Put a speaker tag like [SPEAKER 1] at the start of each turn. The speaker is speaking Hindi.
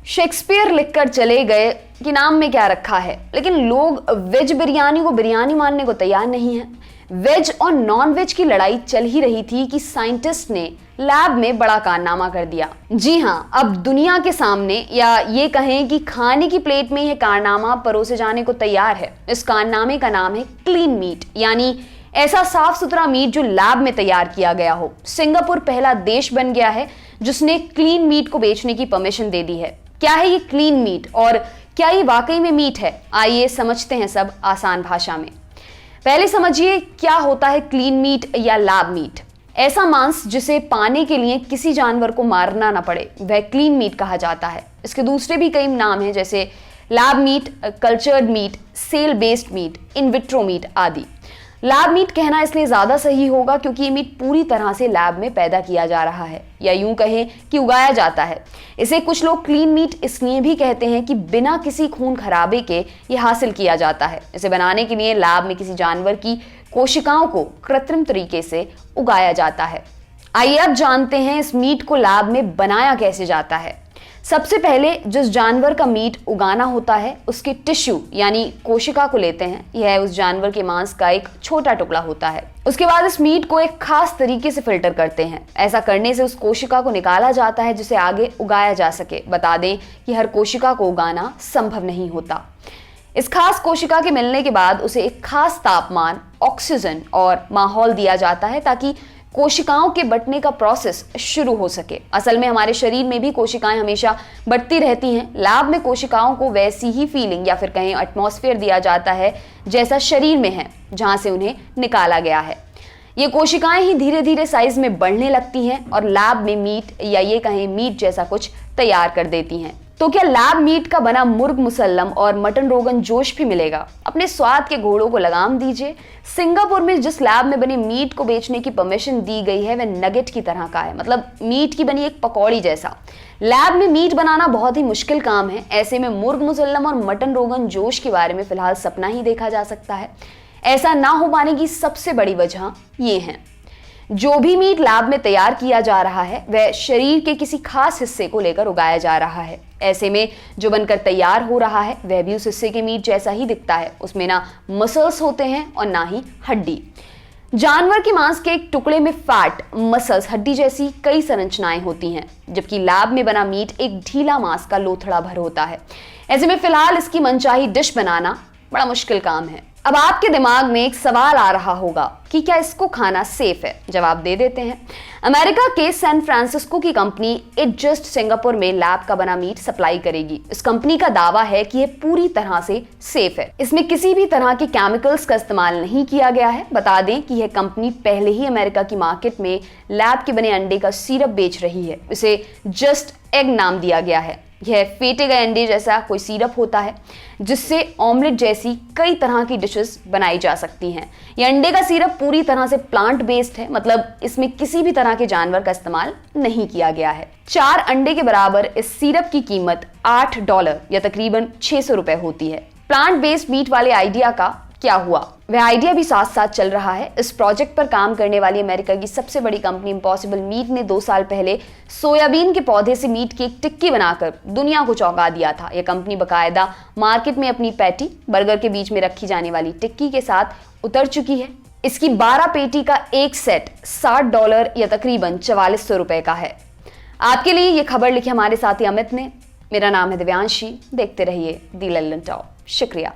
[SPEAKER 1] शेक्सपियर लिखकर चले गए कि नाम में क्या रखा है, लेकिन लोग वेज बिरयानी को बिरयानी मानने को तैयार नहीं है। वेज और नॉन वेज की लड़ाई चल ही रही थी कि साइंटिस्ट ने लैब में बड़ा कारनामा कर दिया। जी हाँ, अब दुनिया के सामने या ये कहें कि खाने की प्लेट में यह कारनामा परोसे जाने को तैयार है। इस कारनामे का नाम है क्लीन मीट, यानी ऐसा साफ सुथरा मीट जो लैब में तैयार किया गया हो। सिंगापुर पहला देश बन गया है जिसने क्लीन मीट को बेचने की परमिशन दे दी है। क्या है ये क्लीन मीट और क्या ये वाकई में मीट है? आइए समझते हैं सब आसान भाषा में। पहले समझिए क्या होता है क्लीन मीट या लैब मीट। ऐसा मांस जिसे पाने के लिए किसी जानवर को मारना ना पड़े, वह क्लीन मीट कहा जाता है। इसके दूसरे भी कई नाम हैं, जैसे lab meat, cultured meat, cell based meat, in vitro meat आदि। लैब मीट कहना इसलिए ज्यादा सही होगा क्योंकि ये मीट पूरी तरह से लैब में पैदा किया जा रहा है, या यूं कहें कि उगाया जाता है। इसे कुछ लोग क्लीन मीट इसलिए भी कहते हैं कि बिना किसी खून खराबे के ये हासिल किया जाता है। इसे बनाने के लिए लैब में किसी जानवर की कोशिकाओं को कृत्रिम तरीके से उगाया जाता है। आइए अब जानते हैं इस मीट को लैब में बनाया कैसे जाता है। सबसे पहले जिस जानवर का मीट उगाना होता है उसके टिश्यू यानी कोशिका को लेते हैं। यह उस जानवर के मांस का एक छोटा टुकड़ा होता है। उसके बाद इस मीट को एक खास तरीके से फिल्टर करते हैं। ऐसा करने से उस कोशिका को निकाला जाता है जिसे आगे उगाया जा सके। बता दें कि हर कोशिका को उगाना संभव नहीं होता। इस खास कोशिका के मिलने के बाद उसे एक खास तापमान, ऑक्सीजन और माहौल दिया जाता है ताकि कोशिकाओं के बंटने का प्रोसेस शुरू हो सके। असल में हमारे शरीर में भी कोशिकाएं हमेशा बढ़ती रहती हैं। लैब में कोशिकाओं को वैसी ही फीलिंग या फिर कहें एटमॉस्फेयर दिया जाता है जैसा शरीर में है, जहां से उन्हें निकाला गया है। ये कोशिकाएं ही धीरे धीरे साइज में बढ़ने लगती हैं और लैब में मीट या ये कहें मीट जैसा कुछ तैयार कर देती हैं। तो क्या लैब मीट का बना मुर्ग मुसल्लम और मटन रोगन जोश भी मिलेगा? अपने स्वाद के घोड़ों को लगाम दीजिए। सिंगापुर में जिस लैब में बने मीट को बेचने की परमिशन दी गई है वह नगेट की तरह का है, मतलब मीट की बनी एक पकौड़ी जैसा। लैब में मीट बनाना बहुत ही मुश्किल काम है। ऐसे में मुर्ग मुसल्लम और मटन रोगन जोश के बारे में फिलहाल सपना ही देखा जा सकता है। ऐसा ना हो पाने की सबसे बड़ी वजह ये है, जो भी मीट लैब में तैयार किया जा रहा है वह शरीर के किसी खास हिस्से को लेकर उगाया जा रहा है। ऐसे में जो बनकर तैयार हो रहा है वह भी उस हिस्से के मीट जैसा ही दिखता है। उसमें ना मसल्स होते हैं और ना ही हड्डी। जानवर के मांस के एक टुकड़े में फैट, मसल्स, हड्डी जैसी कई संरचनाएं होती हैं, जबकि लैब में बना मीट एक ढीला मांस का लोथड़ा भर होता है। ऐसे में फिलहाल इसकी मनचाही डिश बनाना बड़ा मुश्किल काम है। अब आपके दिमाग में एक सवाल आ रहा होगा कि क्या इसको खाना सेफ है? जवाब दे देते हैं। अमेरिका के सैन फ्रांसिस्को की कंपनी इट जस्ट सिंगापुर में लैब का बना मीट सप्लाई करेगी। इस कंपनी का दावा है कि यह पूरी तरह से सेफ है। इसमें किसी भी तरह के केमिकल्स का इस्तेमाल नहीं किया गया है। बता दें कि यह कंपनी पहले ही अमेरिका की मार्केट में लैब के बने अंडे का सिरप बेच रही है। इसे जस्ट एग नाम दिया गया है। यह फेटे गए अंडे जैसा कोई सिरप होता है जिससे ऑमलेट जैसी कई तरह की डिशेस बनाई जा सकती हैं। यह अंडे का सिरप पूरी तरह से प्लांट बेस्ड है, मतलब इसमें किसी भी तरह के जानवर का इस्तेमाल नहीं किया गया है। 4 अंडे के बराबर इस सिरप की कीमत $8 या तकरीबन 600 रुपए होती है। प्लांट बेस्ड मीट वाले आइडिया का क्या हुआ? वह आइडिया भी साथ साथ चल रहा है। इस प्रोजेक्ट पर काम करने वाली अमेरिका की सबसे बड़ी कंपनी इम्पॉसिबल मीट ने 2 साल पहले सोयाबीन के पौधे से मीट की एक टिक्की बनाकर दुनिया को चौंका दिया था। यह कंपनी बकायदा मार्केट में अपनी पैटी, बर्गर के बीच में रखी जाने वाली टिक्की के साथ उतर चुकी है। इसकी 12 पेटी का एक सेट $60 या तकरीबन 4400 रुपए का है। आपके लिए ये खबर लिखी हमारे साथी अमित ने। मेरा नाम है दिव्यांशी। देखते रहिए दी लल्लन टॉप। शुक्रिया।